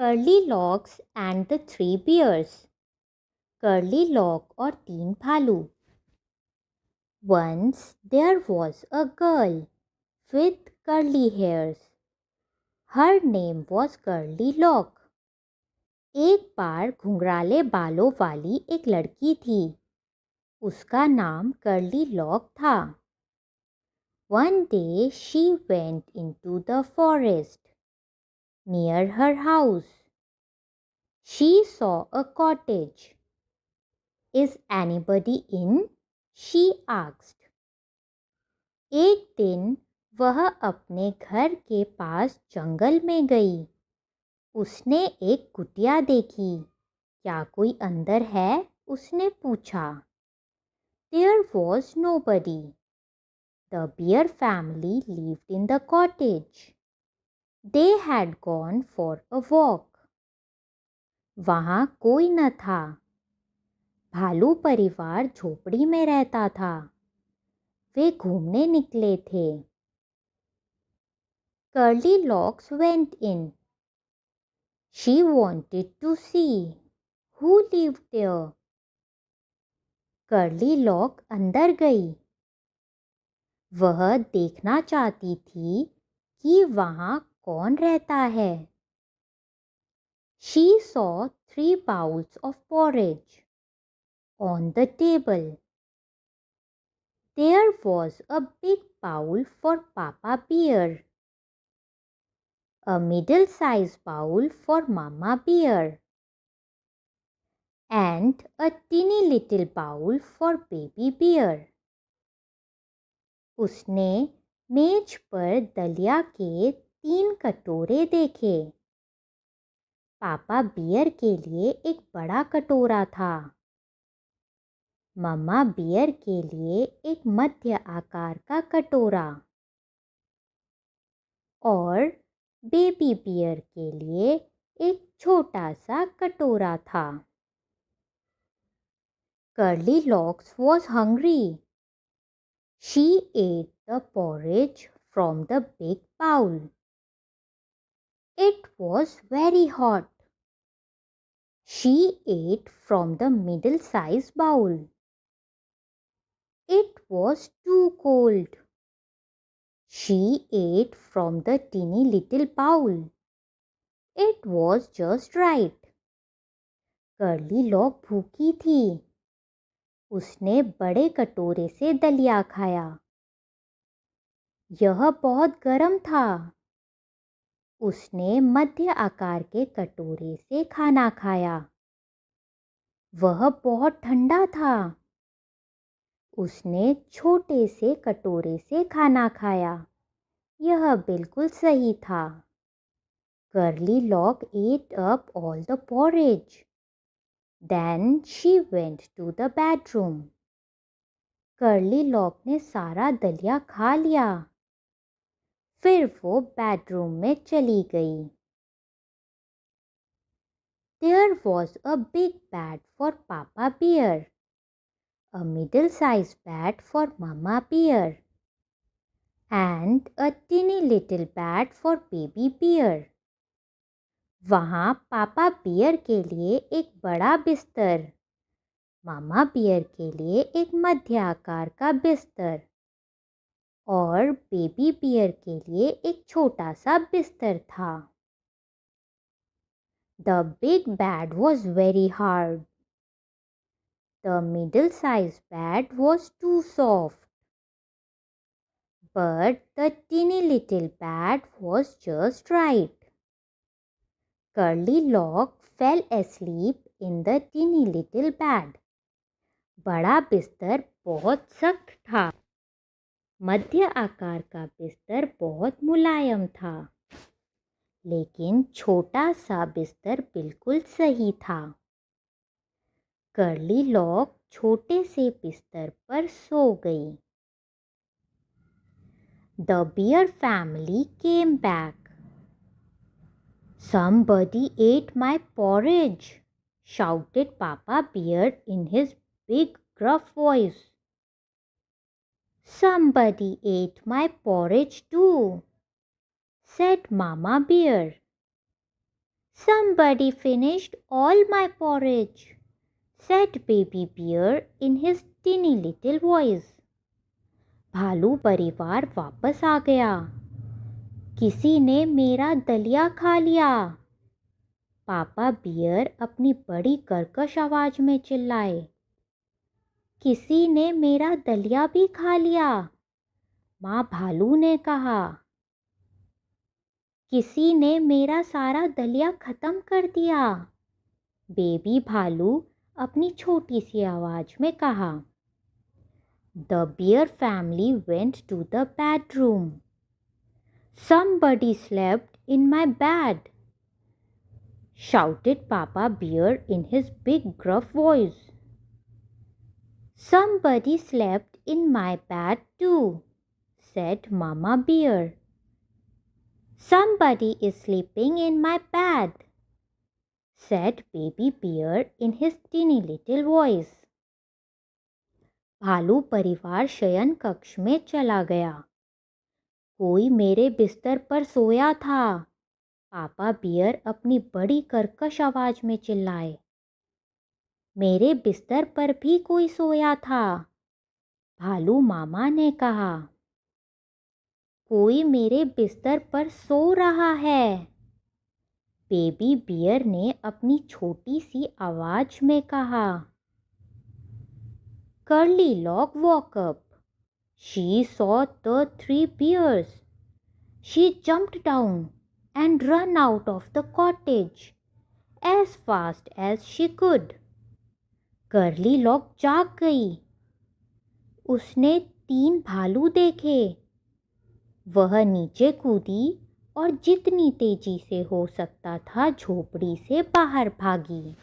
Curly locks and the three bears. Curly lock और तीन भालू। Once there was a girl with curly hairs. Her name was Curly Lock. एक बार घुंघराले बालों वाली एक लड़की थी। उसका नाम कर्ली लॉक था। One day she went into the forest near her house. She saw a cottage. Is anybody in? She asked. एक दिन वह अपने घर के पास जंगल में गई। उसने एक कुटिया देखी। क्या कोई अंदर है? उसने पूछा। There was nobody. The bear family lived in the cottage. They had gone for a walk. वहाँ कोई न था। भालू परिवार झोपड़ी में रहता था। वे घूमने निकले थे। Curly Locks went in. She wanted to see who lived there. Curly lock अंदर गई। वह देखना चाहती थी कि वहाँ कौन रहता है। She saw 3 bowls of porridge on the table. There was a big bowl for Papa Bear, a middle-sized bowl for Mama Bear, and a teeny little bowl for Baby Bear. उसने मेज पर दलिया के 3 कटोरे देखे। पापा बियर के लिए एक बड़ा कटोरा था। मम्मा बियर के लिए एक मध्य आकार का कटोरा और बेबी बियर के लिए एक छोटा सा कटोरा था। Curly locks was hungry. She ate the porridge from the big bowl. It was very hot. She ate from the middle-sized bowl. It was too cold. She ate from the teeny little bowl. It was just right. Curly lock भूखी थी। उसने बड़े कटोरे से दलिया खाया। यह बहुत गर्म था। उसने मध्य आकार के कटोरे से खाना खाया। वह बहुत ठंडा था। उसने छोटे से कटोरे से खाना खाया। यह बिल्कुल सही था। Curly Lock ate up all the porridge. Then she went to the bedroom. Curly lock ने सारा दलिया खा लिया। फिर वो बेडरूम में चली गई। There was a big bed for Papa Bear, a middle-sized bed for Mama Bear, and a teeny little bed for Baby Bear. वहाँ पापा बियर के लिए एक बड़ा बिस्तर, मामा बियर के लिए एक मध्य आकार का बिस्तर और बेबी बियर के लिए एक छोटा सा बिस्तर था। The big bed was very hard. The middle-sized bed was too soft. But the teeny little bed was just right. Curly Lock fell asleep in the teeny little bed. बड़ा बिस्तर बहुत सख्त था। मध्य आकार का बिस्तर बहुत मुलायम था। लेकिन छोटा सा बिस्तर बिल्कुल सही था। कर्ली लॉक छोटे से बिस्तर पर सो गई। The bear family came back. Somebody ate my porridge, shouted Papa Bear in his big gruff voice. Somebody ate my porridge too, said Mama Bear. Somebody finished all my porridge, said Baby Bear in his tinny little voice. भालू परिवार वापस आ गया। किसी ने मेरा दलिया खा लिया। पापा बियर अपनी बड़ी कर्कश आवाज में चिल्लाए। किसी ने मेरा दलिया भी खा लिया, माँ भालू ने कहा। किसी ने मेरा सारा दलिया खत्म कर दिया, बेबी भालू अपनी छोटी सी आवाज में कहा। The bear family went to the bedroom. Somebody slept in my bed, shouted Papa Bear in his big gruff voice. Somebody slept in my bed too, said Mama Bear. Somebody is sleeping in my bed, said Baby Bear in his teeny little voice. भालू परिवार शयन कक्ष में चला गया। कोई मेरे बिस्तर पर सोया था, पापा बियर अपनी बड़ी कर्कश आवाज में चिल्लाए। मेरे बिस्तर पर भी कोई सोया था, भालू मामा ने कहा। कोई मेरे बिस्तर पर सो रहा है, बेबी बियर ने अपनी छोटी सी आवाज में कहा। Curly Log woke up. She saw the three bears. She jumped down and ran out of the cottage as fast as she could. Curly log जाग गई। उसने 3 भालू देखे। वह नीचे कूदी और जितनी तेजी से हो सकता था झोपड़ी से बाहर भागी।